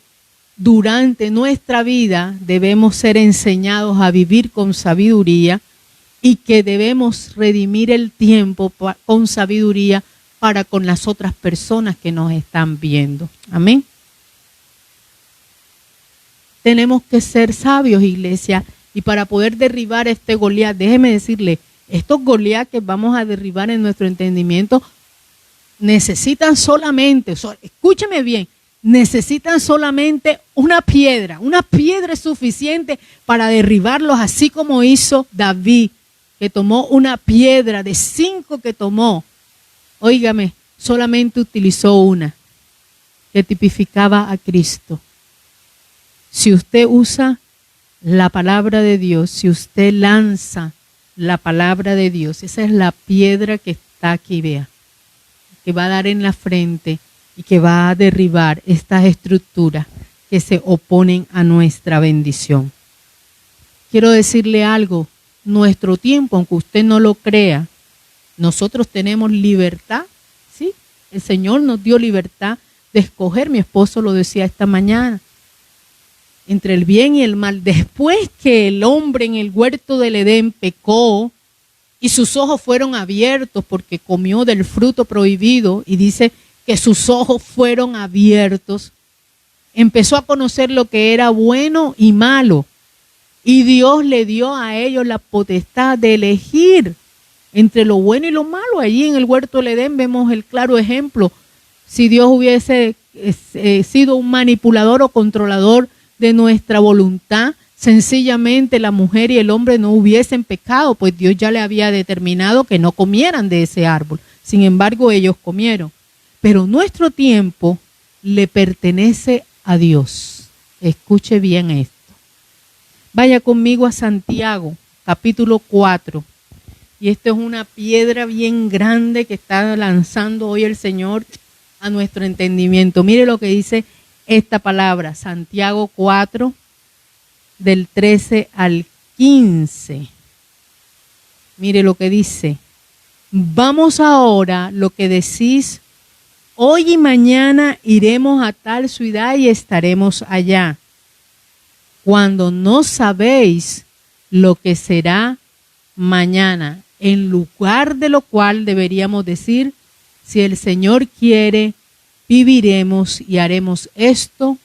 durante nuestra vida debemos ser enseñados a vivir con sabiduría y que debemos redimir el tiempo con sabiduría para con las otras personas que nos están viendo. Amén. Tenemos que ser sabios, iglesia, y para poder derribar este Goliat, déjeme decirle, estos Goliat que vamos a derribar en nuestro entendimiento necesitan solamente, escúcheme bien, necesitan solamente una piedra es suficiente para derribarlos, así como hizo David, que tomó una piedra de 5 que tomó. Óigame, solamente utilizó una, que tipificaba a Cristo. Si usted usa la palabra de Dios, si usted lanza la palabra de Dios, esa es la piedra que está aquí, vea, que va a dar en la frente y que va a derribar estas estructuras que se oponen a nuestra bendición. Quiero decirle algo, nuestro tiempo, aunque usted no lo crea, nosotros tenemos libertad, ¿sí? El Señor nos dio libertad de escoger, mi esposo lo decía esta mañana, entre el bien y el mal. Después que el hombre en el huerto del Edén pecó y sus ojos fueron abiertos porque comió del fruto prohibido, y dice que sus ojos fueron abiertos, empezó a conocer lo que era bueno y malo, y Dios le dio a ellos la potestad de elegir entre lo bueno y lo malo. Allí en el huerto del Edén vemos el claro ejemplo. Si Dios hubiese sido un manipulador o controlador de nuestra voluntad, sencillamente la mujer y el hombre no hubiesen pecado, pues Dios ya le había determinado que no comieran de ese árbol. Sin embargo, ellos comieron. Pero nuestro tiempo le pertenece a Dios. Escuche bien esto. Vaya conmigo a Santiago, capítulo 4. Y esto es una piedra bien grande que está lanzando hoy el Señor a nuestro entendimiento. Mire lo que dice esta palabra, Santiago 4, del 13 al 15. Mire lo que dice. Vamos ahora, lo que decís, hoy y mañana iremos a tal ciudad y estaremos allá, cuando no sabéis lo que será mañana. En lugar de lo cual deberíamos decir, si el Señor quiere, viviremos y haremos esto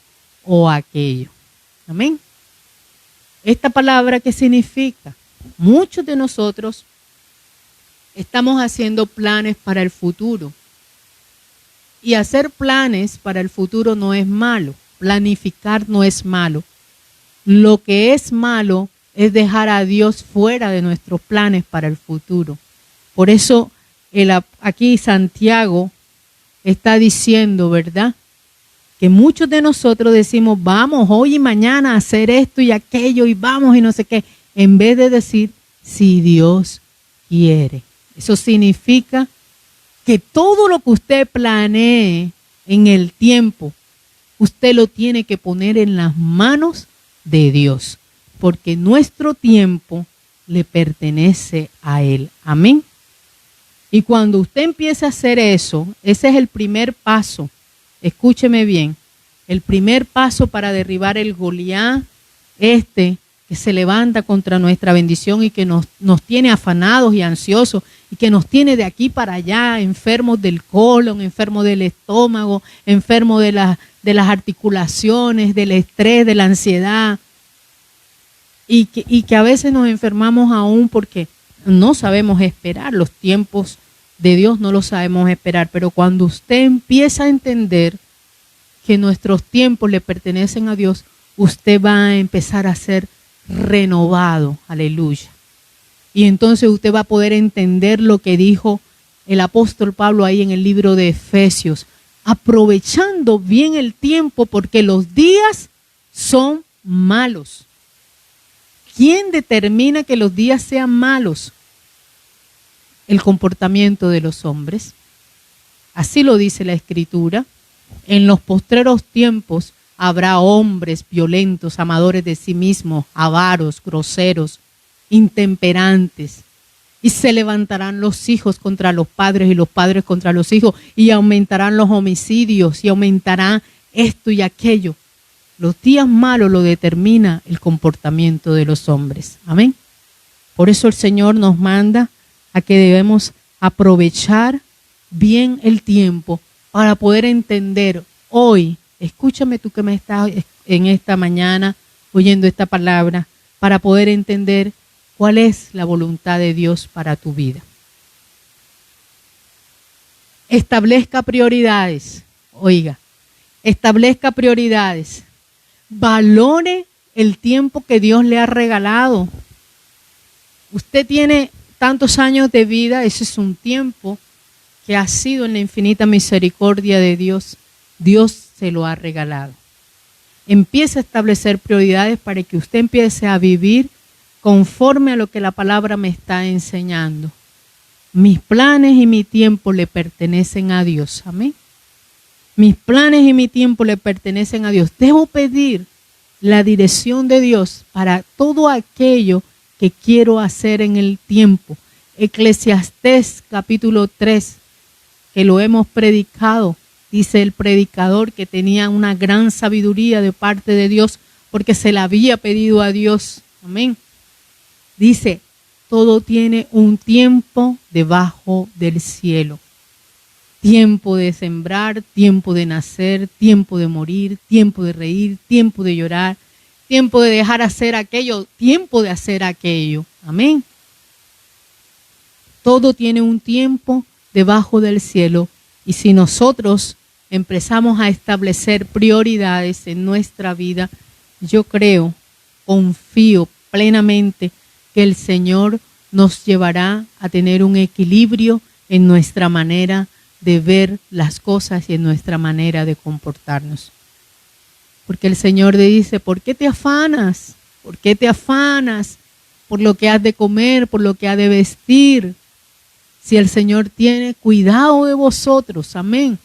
o aquello. Amén. Esta palabra, ¿qué significa? Muchos de nosotros estamos haciendo planes para el futuro. Y hacer planes para el futuro no es malo. Planificar no es malo. Lo que es malo es dejar a Dios fuera de nuestros planes para el futuro. Por eso aquí Santiago está diciendo, ¿verdad?, que muchos de nosotros decimos, vamos hoy y mañana a hacer esto y aquello y vamos y no sé qué, en vez de decir, si Dios quiere. Eso significa que todo lo que usted planee en el tiempo, usted lo tiene que poner en las manos de Dios, porque nuestro tiempo le pertenece a Él. Amén. Y cuando usted empiece a hacer eso, ese es el primer paso. Escúcheme bien, el primer paso para derribar el Goliat, que se levanta contra nuestra bendición y que nos tiene afanados y ansiosos y que nos tiene de aquí para allá, enfermos del colon, enfermos del estómago, enfermos de las articulaciones, del estrés, de la ansiedad. Y que a veces nos enfermamos aún porque no sabemos esperar. Los tiempos de Dios no los sabemos esperar. Pero cuando usted empieza a entender que nuestros tiempos le pertenecen a Dios, usted va a empezar a ser renovado. Aleluya. Y entonces usted va a poder entender lo que dijo el apóstol Pablo ahí en el libro de Efesios. Aprovechando bien el tiempo porque los días son malos. ¿Quién determina que los días sean malos? El comportamiento de los hombres. Así lo dice la Escritura. En los postreros tiempos habrá hombres violentos, amadores de sí mismos, avaros, groseros, intemperantes. Y se levantarán los hijos contra los padres y los padres contra los hijos. Y aumentarán los homicidios y aumentará esto y aquello. Los días malos lo determina el comportamiento de los hombres. Amén. Por eso el Señor nos manda a que debemos aprovechar bien el tiempo para poder entender hoy. Escúchame tú que me estás en esta mañana oyendo esta palabra, para poder entender cuál es la voluntad de Dios para tu vida. Establezca prioridades. Oiga, establezca prioridades. Valore el tiempo que Dios le ha regalado. Usted tiene tantos años de vida, ese es un tiempo que ha sido en la infinita misericordia de Dios. Dios se lo ha regalado. Empiece a establecer prioridades para que usted empiece a vivir conforme a lo que la palabra me está enseñando. Mis planes y mi tiempo le pertenecen a Dios. Amén. Mis planes y mi tiempo le pertenecen a Dios. Debo pedir la dirección de Dios para todo aquello que quiero hacer en el tiempo. Eclesiastés capítulo 3, que lo hemos predicado, dice el predicador que tenía una gran sabiduría de parte de Dios porque se la había pedido a Dios. Amén. Dice, todo tiene un tiempo debajo del cielo. Tiempo de sembrar, tiempo de nacer, tiempo de morir, tiempo de reír, tiempo de llorar, tiempo de dejar hacer aquello, tiempo de hacer aquello. Amén. Todo tiene un tiempo debajo del cielo. Y si nosotros empezamos a establecer prioridades en nuestra vida, yo creo, confío plenamente que el Señor nos llevará a tener un equilibrio en nuestra manera de ver las cosas y en nuestra manera de comportarnos. Porque el Señor le dice, ¿por qué te afanas? ¿Por qué te afanas por lo que has de comer, por lo que has de vestir? Si el Señor tiene cuidado de vosotros, amén.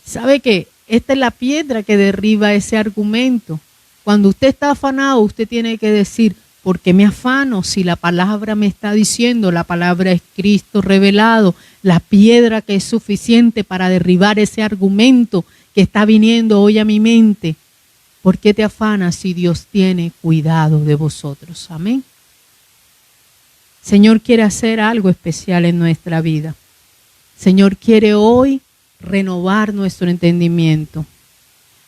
¿Sabe qué? Esta es la piedra que derriba ese argumento. Cuando usted está afanado, usted tiene que decir, ¿por qué me afano? Si la palabra me está diciendo, la palabra es Cristo revelado, la piedra que es suficiente para derribar ese argumento que está viniendo hoy a mi mente. ¿Por qué te afanas si Dios tiene cuidado de vosotros? Amén. Señor quiere hacer algo especial en nuestra vida. Señor quiere hoy renovar nuestro entendimiento.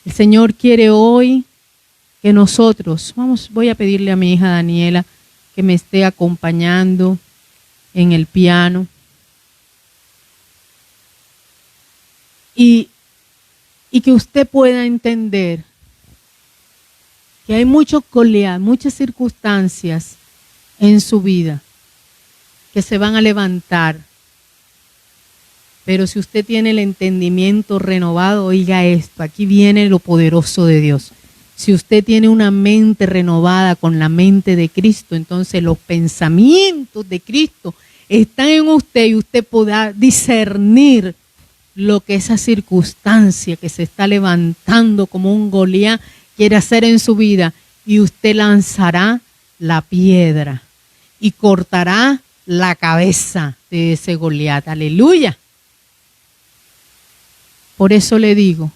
El Señor quiere hoy que nosotros, voy a pedirle a mi hija Daniela que me esté acompañando en el piano. Y que usted pueda entender que hay muchos Goliat, muchas circunstancias en su vida que se van a levantar Pero si usted tiene el entendimiento renovado, oiga esto, aquí viene lo poderoso de Dios. Si usted tiene una mente renovada con la mente de Cristo, entonces los pensamientos de Cristo están en usted y usted podrá discernir lo que esa circunstancia que se está levantando como un Goliat quiere hacer en su vida, y usted lanzará la piedra y cortará la cabeza de ese Goliat. Aleluya. Por eso le digo,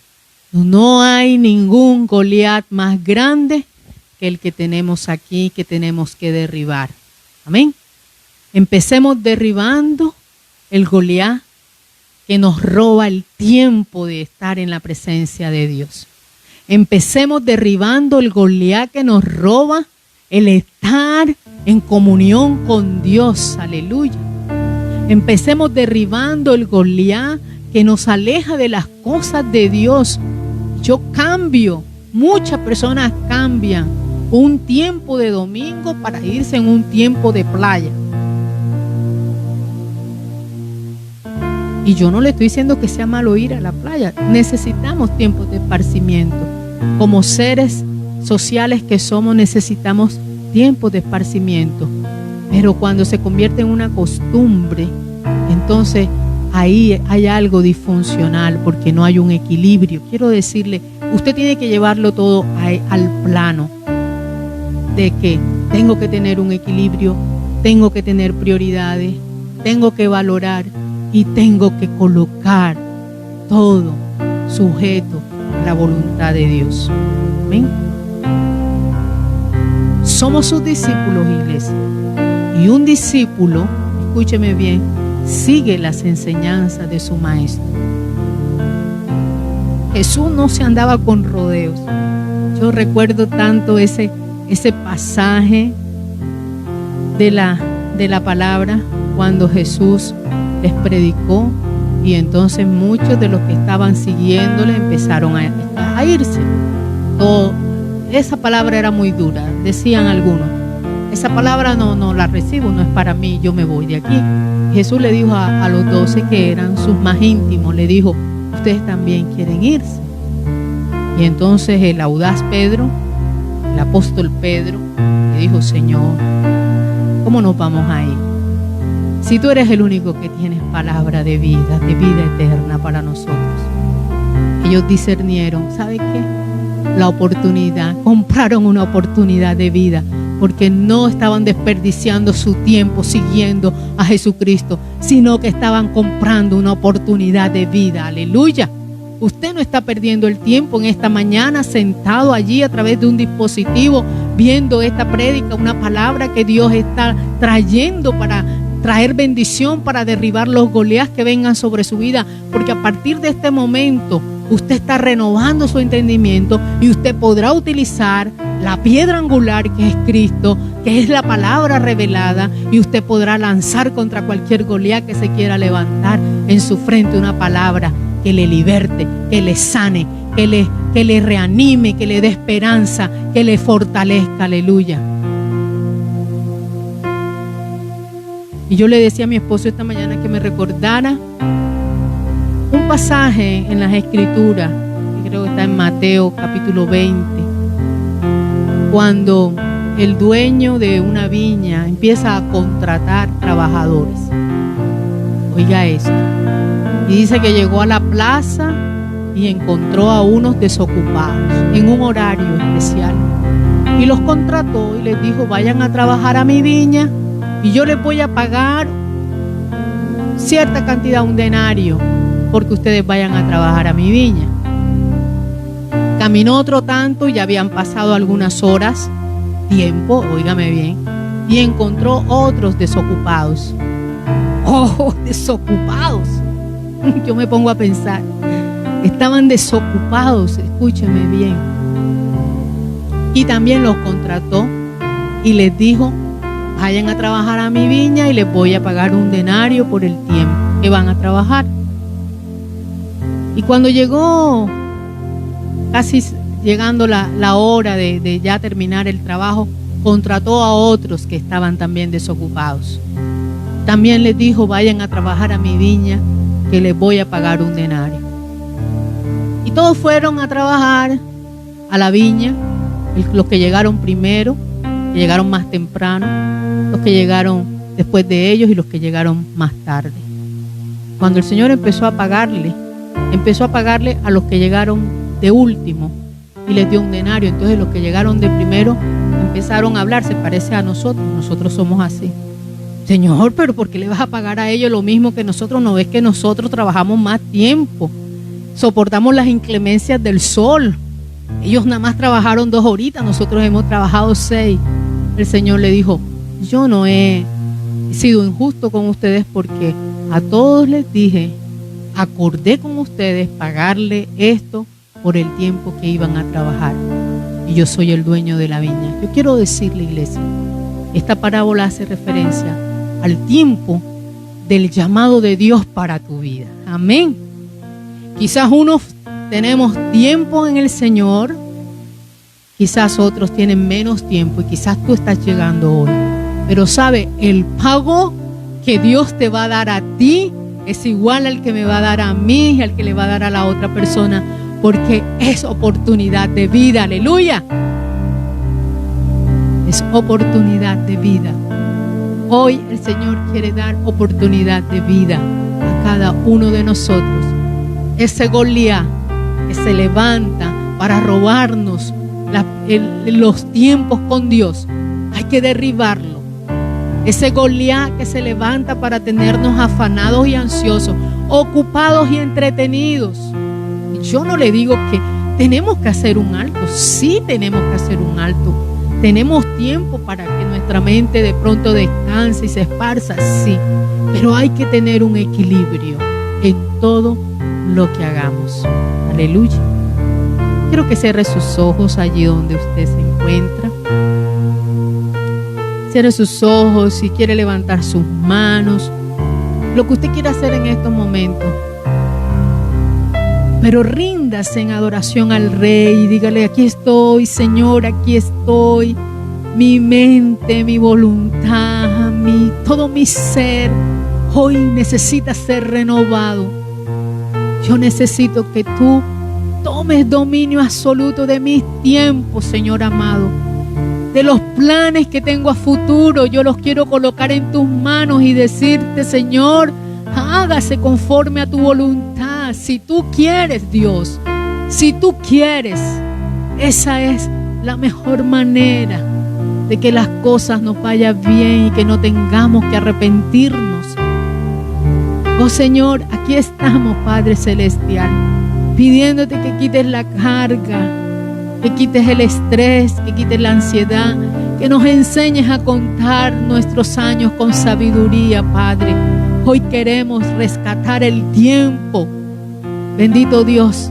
no hay ningún Goliat más grande que el que tenemos aquí, que tenemos que derribar. Amén. Empecemos derribando el Goliat que nos roba el tiempo de estar en la presencia de Dios. Empecemos derribando el Goliat que nos roba el estar en comunión con Dios. Aleluya. Empecemos derribando el Goliat que nos aleja de las cosas de Dios. Yo cambio, muchas personas cambian un tiempo de domingo para irse en un tiempo de playa. Y yo no le estoy diciendo que sea malo ir a la playa. Necesitamos tiempos de esparcimiento. Como seres sociales que somos, necesitamos tiempos de esparcimiento. Pero cuando se convierte en una costumbre, entonces ahí hay algo disfuncional, porque no hay un equilibrio. Quiero decirle, usted tiene que llevarlo todo al plano de que tengo que tener un equilibrio, tengo que tener prioridades, tengo que valorar y tengo que colocar todo sujeto a la voluntad de Dios. Amén. Somos sus discípulos, iglesia. Y un discípulo, escúcheme bien, sigue las enseñanzas de su maestro. Jesús no se andaba con rodeos. Yo recuerdo tanto ese pasaje de la palabra cuando Jesús les predicó, y entonces muchos de los que estaban siguiéndole empezaron a irse. Esa palabra era muy dura, decían algunos. Esa palabra no la recibo, no es para mí, yo me voy de aquí. Jesús le dijo a los 12 que eran sus más íntimos, le dijo, ustedes también quieren irse. Y entonces el audaz Pedro, el apóstol Pedro, le dijo, Señor, ¿cómo nos vamos a ir? Si tú eres el único que tienes palabra de vida eterna para nosotros. Ellos discernieron, ¿sabe qué? La oportunidad, compraron una oportunidad de vida, porque no estaban desperdiciando su tiempo siguiendo a Jesucristo, sino que estaban comprando una oportunidad de vida. Aleluya. Usted no está perdiendo el tiempo en esta mañana sentado allí a través de un dispositivo viendo esta prédica, una palabra que Dios está trayendo para traer bendición, para derribar los Goliat que vengan sobre su vida, porque a partir de este momento usted está renovando su entendimiento y usted podrá utilizar la piedra angular que es Cristo, que es la palabra revelada, y usted podrá lanzar contra cualquier Goliat que se quiera levantar en su frente una palabra que le liberte, que le sane, que le reanime, que le dé esperanza, que le fortalezca. Aleluya. Y yo le decía a mi esposo esta mañana que me recordara un pasaje en las Escrituras, que creo que está en Mateo capítulo 20, cuando el dueño de una viña empieza a contratar trabajadores. Oiga esto. Y dice que llegó a la plaza y encontró a unos desocupados en un horario especial. Y los contrató y les dijo, vayan a trabajar a mi viña y yo les voy a pagar cierta cantidad, un denario, porque ustedes vayan a trabajar a mi viña. Caminó otro tanto, ya habían pasado algunas horas, tiempo, óigame bien, y encontró otros desocupados. ¡Oh, desocupados! Yo me pongo a pensar, estaban desocupados, escúcheme bien. Y también los contrató y les dijo, vayan a trabajar a mi viña y les voy a pagar un denario por el tiempo que van a trabajar. Y cuando llegó, casi llegando la hora de ya terminar el trabajo, contrató a otros que estaban también desocupados. También les dijo, vayan a trabajar a mi viña porque les voy a pagar un denario. Y todos fueron a trabajar a la viña, los que llegaron primero, que llegaron más temprano, los que llegaron después de ellos y los que llegaron más tarde. Cuando el Señor empezó a pagarle a los que llegaron de último y les dio un denario. Entonces los que llegaron de primero empezaron a hablar, se parece a nosotros somos así. Señor, pero ¿por qué le vas a pagar a ellos lo mismo que nosotros? ¿No ves que nosotros trabajamos más tiempo? Soportamos las inclemencias del sol. Ellos nada más trabajaron 2 horitas, nosotros hemos trabajado 6. El Señor le dijo, yo no he sido injusto con ustedes porque a todos les dije, acordé con ustedes pagarle esto por el tiempo que iban a trabajar. Y yo soy el dueño de la viña. Yo quiero decirle, iglesia, esta parábola hace referencia al tiempo del llamado de Dios para tu vida. Amén. Quizás unos tenemos tiempo en el Señor, quizás otros tienen menos tiempo y quizás tú estás llegando hoy. Pero sabe, el pago que Dios te va a dar a ti es igual al que me va a dar a mí y al que le va a dar a la otra persona, porque es oportunidad de vida. Aleluya. Es oportunidad de vida. Hoy el Señor quiere dar oportunidad de vida a cada uno de nosotros. Ese Goliat que se levanta para robarnos los tiempos con Dios, hay que derribarlo. Ese Goliat que se levanta para tenernos afanados y ansiosos, ocupados y entretenidos. Yo no le digo que tenemos que hacer un alto. Sí tenemos que hacer un alto. Tenemos tiempo para que nuestra mente de pronto descanse y se esparza, sí. Pero hay que tener un equilibrio en todo lo que hagamos. Aleluya. Quiero que cierre sus ojos allí donde usted se encuentra. Cierre sus ojos si quiere levantar sus manos. Lo que usted quiera hacer en estos momentos. Pero ríndase en adoración al Rey y dígale, aquí estoy, Señor, aquí estoy. Mi mente, mi voluntad, todo mi ser, hoy necesita ser renovado. Yo necesito que tú tomes dominio absoluto de mis tiempos, Señor amado. De los planes que tengo a futuro, yo los quiero colocar en tus manos y decirte, Señor, hágase conforme a tu voluntad. Si tú quieres, Dios, si tú quieres, esa es la mejor manera de que las cosas nos vayan bien y que no tengamos que arrepentirnos. Oh Señor, aquí estamos, Padre Celestial, pidiéndote que quites la carga, que quites el estrés, que quites la ansiedad, que nos enseñes a contar nuestros años con sabiduría, Padre. Hoy queremos rescatar el tiempo, bendito Dios,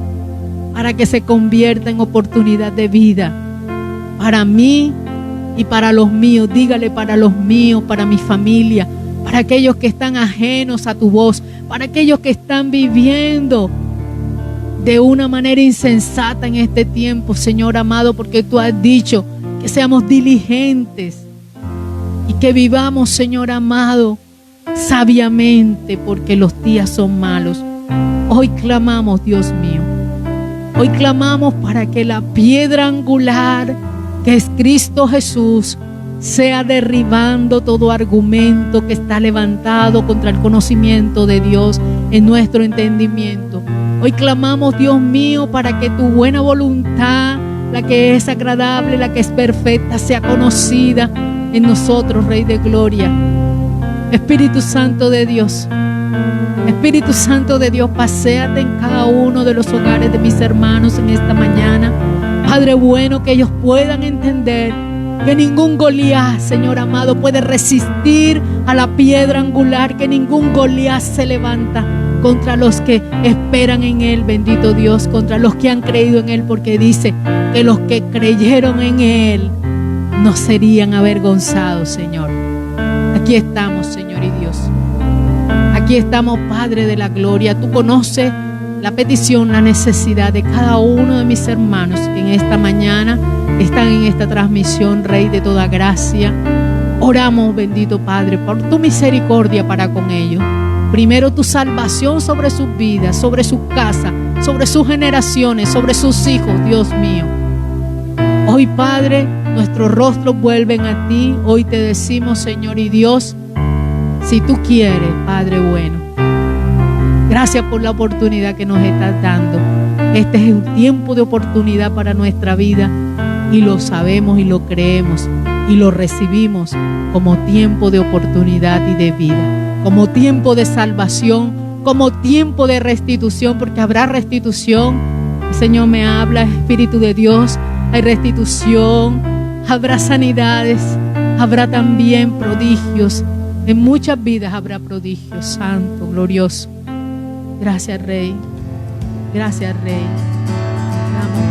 para que se convierta en oportunidad de vida para mí y para los míos. Dígale, para los míos, para mi familia, para aquellos que están ajenos a tu voz, para aquellos que están viviendo de una manera insensata en este tiempo, Señor amado, porque tú has dicho que seamos diligentes y que vivamos, Señor amado, sabiamente, porque los días son malos. Hoy clamamos, Dios mío, hoy clamamos para que la piedra angular, que es Cristo Jesús, sea derribando todo argumento que está levantado contra el conocimiento de Dios en nuestro entendimiento. Hoy clamamos, Dios mío, para que tu buena voluntad, la que es agradable, la que es perfecta, sea conocida en nosotros, Rey de Gloria. Espíritu Santo de Dios, Espíritu Santo de Dios, paséate en cada uno de los hogares de mis hermanos en esta mañana. Padre bueno, que ellos puedan entender que ningún Goliat, Señor amado, puede resistir a la piedra angular, que ningún Goliat se levanta contra los que esperan en Él, bendito Dios, contra los que han creído en Él, porque dice que los que creyeron en Él no serían avergonzados, Señor. Aquí estamos, Señor y Dios. Aquí estamos, Padre de la gloria. Tú conoces la petición, la necesidad de cada uno de mis hermanos que en esta mañana están en esta transmisión, Rey de toda gracia. Oramos, bendito Padre, por tu misericordia para con ellos. Primero tu salvación sobre sus vidas, sobre su casa, sobre sus generaciones, sobre sus hijos, Dios mío. Hoy, Padre, nuestros rostros vuelven a ti. Hoy te decimos, Señor y Dios, si tú quieres, Padre bueno. Gracias por la oportunidad que nos estás dando. Este es un tiempo de oportunidad para nuestra vida y lo sabemos y lo creemos y lo recibimos como tiempo de oportunidad y de vida, como tiempo de salvación, como tiempo de restitución, porque habrá restitución. El Señor me habla, Espíritu de Dios, hay restitución, habrá sanidades, habrá también prodigios. En muchas vidas habrá prodigios. Santo, glorioso. Gracias, Rey. Gracias, Rey. Amén.